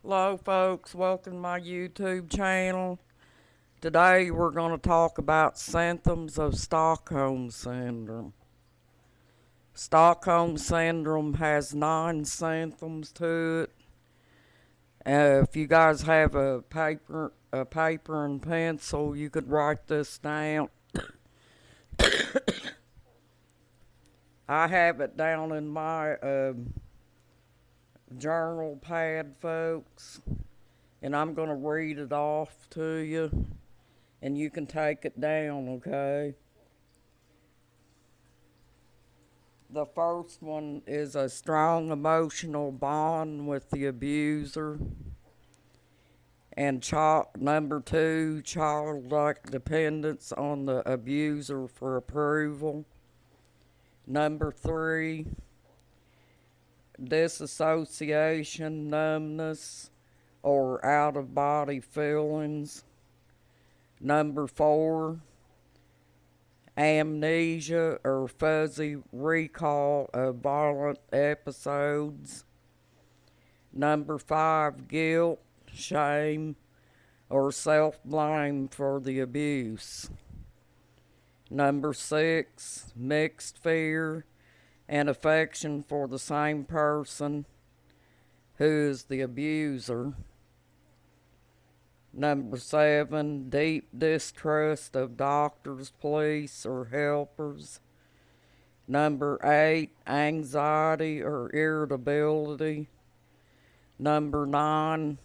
Hello, folks. Welcome to my YouTube channel. Today, we're going to talk about symptoms of Stockholm Syndrome. Stockholm Syndrome has 9 symptoms to it. If you guys have a paper and pencil, you could write this down. I have it down in my journal pad, folks, and I'm going to read it off to you, and you can take it down, okay? The first one is a strong emotional bond with the abuser. And number 2, childlike dependence on the abuser for approval. Number 3, disassociation, numbness, or out of body feelings. Number 4, amnesia or fuzzy recall of violent episodes. Number 5, guilt, shame, or self-blame for the abuse. Number 6, mixed fear and affection for the same person who is the abuser. Number 7, deep distrust of doctors, police, or helpers. Number 8, anxiety or irritability. Number 9,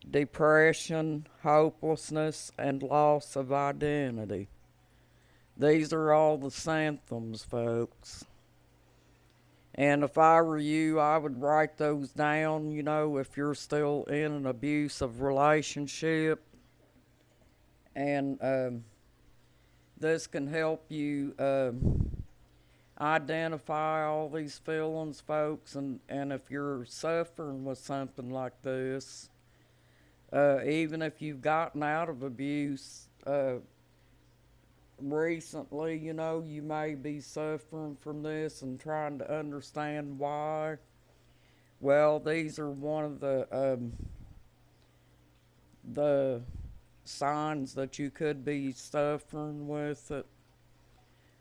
depression, hopelessness, and loss of identity. These are all the symptoms, folks. And if I were you, I would write those down, if you're still in an abusive relationship. And this can help you identify all these feelings, folks. And if you're suffering with something like this, even if you've gotten out of abuse recently, you may be suffering from this and trying to understand why. Well, these are one of the signs that you could be suffering with it.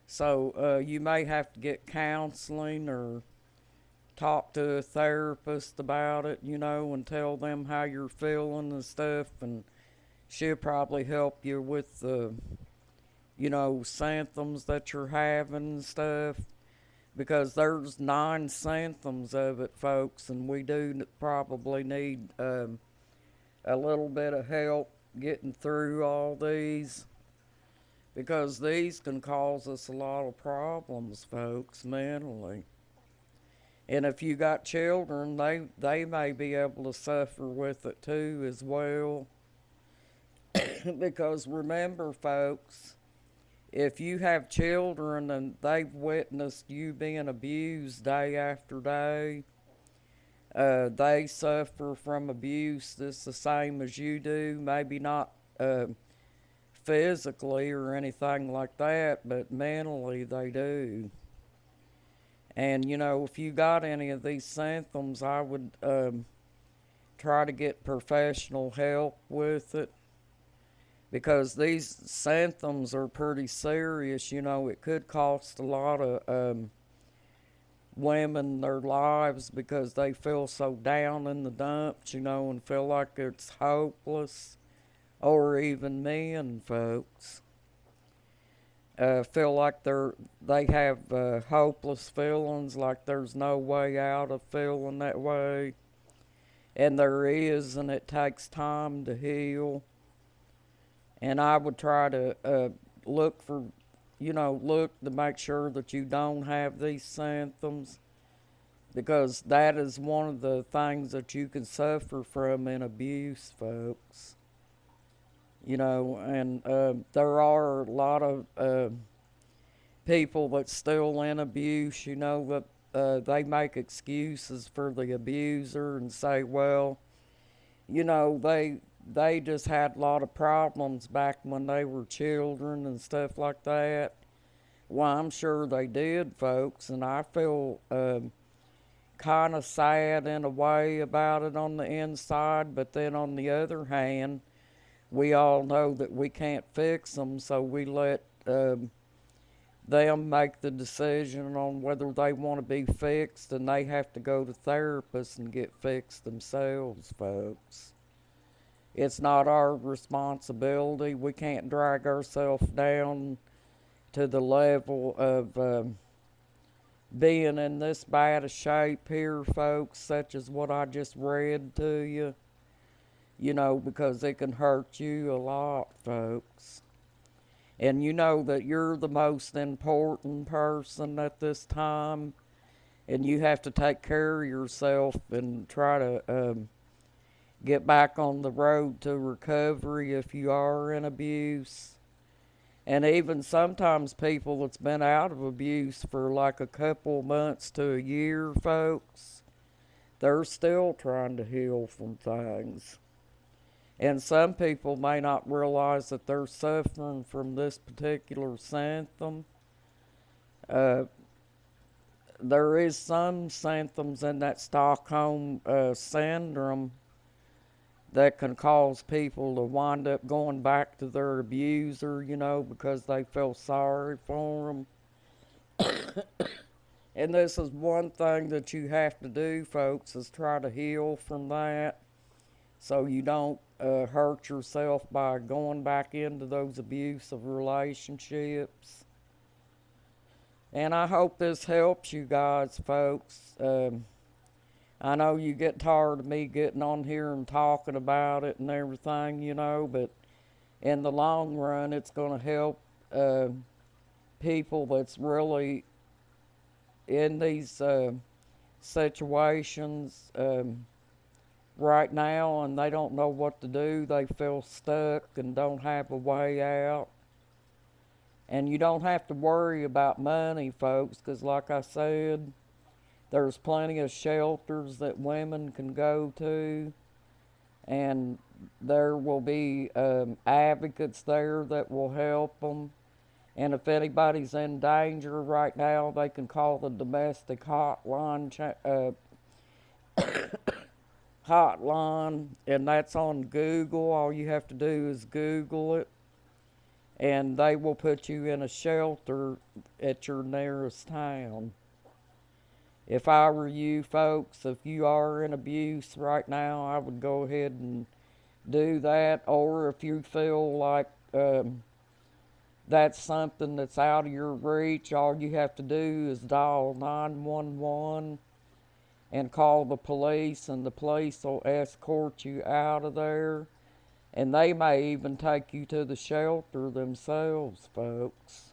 So you may have to get counseling or talk to a therapist about it, and tell them how you're feeling and stuff, and she'll probably help you with the symptoms that you're having and stuff, because there's 9 symptoms of it, folks, and we do probably need a little bit of help getting through all these, because these can cause us a lot of problems, folks, mentally. And if you got children, they may be able to suffer with it too as well. Because remember, folks, if you have children and they've witnessed you being abused day after day, they suffer from abuse that's the same as you do. Maybe not physically or anything like that, but mentally they do. And if you got any of these symptoms, I would try to get professional help with it, because these symptoms are pretty serious. It could cost a lot of women their lives, because they feel so down in the dumps, and feel like it's hopeless. Or even men, folks, feel like they have hopeless feelings, like there's no way out of feeling that way. And there is, and it takes time to heal. And I would try to look for, look to make sure that you don't have these symptoms, because that is one of the things that you can suffer from in abuse, folks. And there are a lot of people that's still in abuse, that they make excuses for the abuser and say, well, they just had a lot of problems back when they were children and stuff like that. Well, I'm sure they did, folks, and I feel kind of sad in a way about it on the inside, but then on the other hand, we all know that we can't fix them, so we let them make the decision on whether they want to be fixed, and they have to go to therapists and get fixed themselves, folks. It's not our responsibility. We can't drag ourselves down to the level of being in this bad a shape here, folks, such as what I just read to you, because it can hurt you a lot, folks. And you know that you're the most important person at this time, and you have to take care of yourself and try to get back on the road to recovery if you are in abuse. And even sometimes people that's been out of abuse for like a couple months to a year, folks, they're still trying to heal from things. And some people may not realize that they're suffering from this particular symptom. Uh, there is some symptoms in that Stockholm syndrome that can cause people to wind up going back to their abuser, because they feel sorry for them. And this is one thing that you have to do, folks, is try to heal from that so you don't hurt yourself by going back into those abusive relationships. And I hope this helps you guys, folks. I know you get tired of me getting on here and talking about it and everything, but in the long run, it's going to help people that's really in these situations right now, and they don't know what to do. They feel stuck and don't have a way out. And you don't have to worry about money, folks, because like I said, there's plenty of shelters that women can go to, and there will be advocates there that will help them. And if anybody's in danger right now, they can call the domestic hotline, and that's on Google. All you have to do is Google it, and they will put you in a shelter at your nearest town. If I were you folks, if you are in abuse right now, I would go ahead and do that. Or if you feel like that's something that's out of your reach, all you have to do is dial 911 and call the police, and the police will escort you out of there. And they may even take you to the shelter themselves, folks.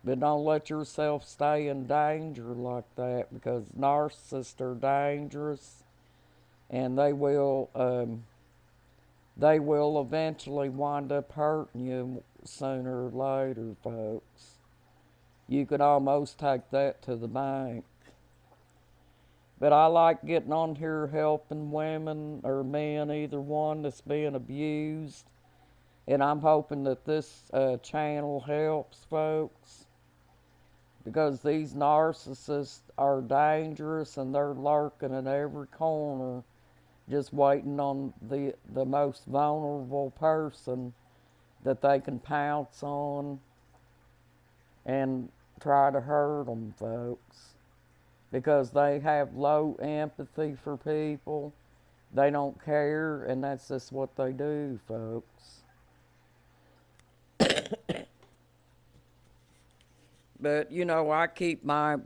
But don't let yourself stay in danger like that, because narcissists are dangerous, and they will eventually wind up hurting you sooner or later, folks. You could almost take that to the bank. But I like getting on here helping women or men, either one, that's being abused. And I'm hoping that this channel helps, folks. Because these narcissists are dangerous, and they're lurking in every corner, just waiting on the most vulnerable person that they can pounce on and try to hurt them, folks. Because they have low empathy for people. They don't care, and that's just what they do, folks. But, I keep my,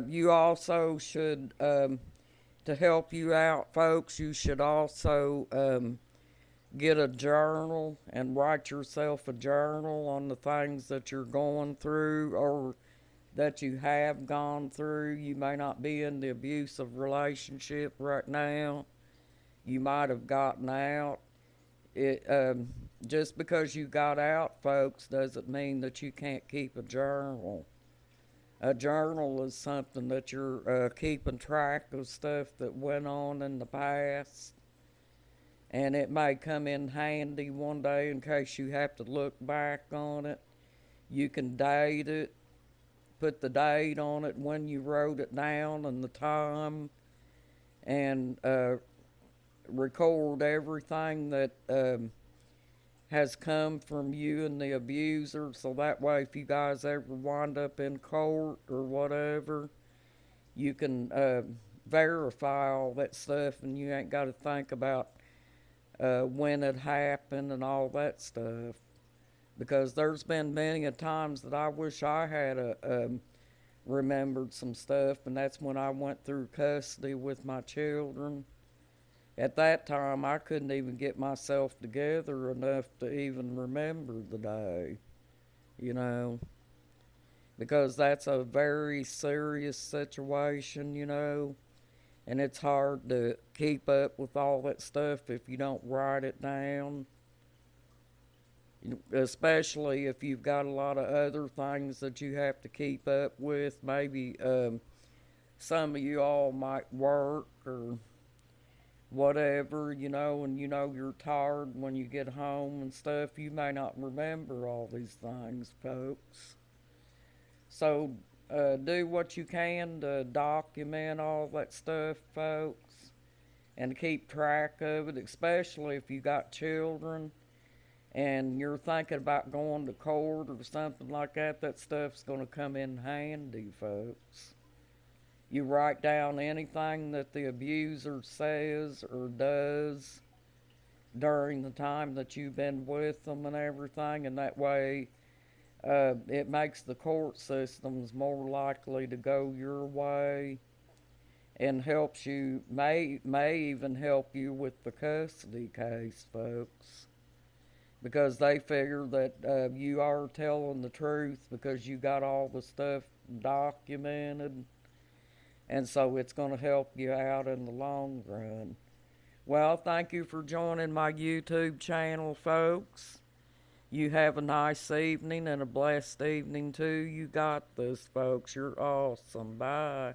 you also should, to help you out, folks, you should also get a journal and write yourself a journal on the things that you're going through or that you have gone through. You may not be in the abusive relationship right now. You might have gotten out. Just because you got out, folks, doesn't mean that you can't keep a journal. A journal is something that you're keeping track of stuff that went on in the past. And it may come in handy one day in case you have to look back on it. You can date it. put the date on it when you wrote it down and the time, and record everything that has come from you and the abuser, so that way if you guys ever wind up in court or whatever, you can verify all that stuff, and you ain't got to think about when it happened and all that stuff. Because there's been many a times that I wish I had remembered some stuff, and that's when I went through custody with my children. At that time, I couldn't even get myself together enough to even remember the day, you know, because that's a very serious situation, you know, and it's hard to keep up with all that stuff if you don't write it down, especially if you've got a lot of other things that you have to keep up with. Maybe some of you all might work or whatever, you know, and you know you're tired when you get home and stuff. You may not remember all these things, folks. So do what you can to document all that stuff, folks, and keep track of it, especially if you got children and you're thinking about going to court or something like that. That stuff's going to come in handy, folks. You write down anything that the abuser says or does during the time that you've been with them and everything, and that way it makes the court systems more likely to go your way, and helps you, may even help you with the custody case, folks, because they figure that you are telling the truth because you got all the stuff documented, and so it's going to help you out in the long run. Well, thank you for joining my YouTube channel, folks. You have a nice evening and a blessed evening too. You got this, folks. You're awesome. Bye.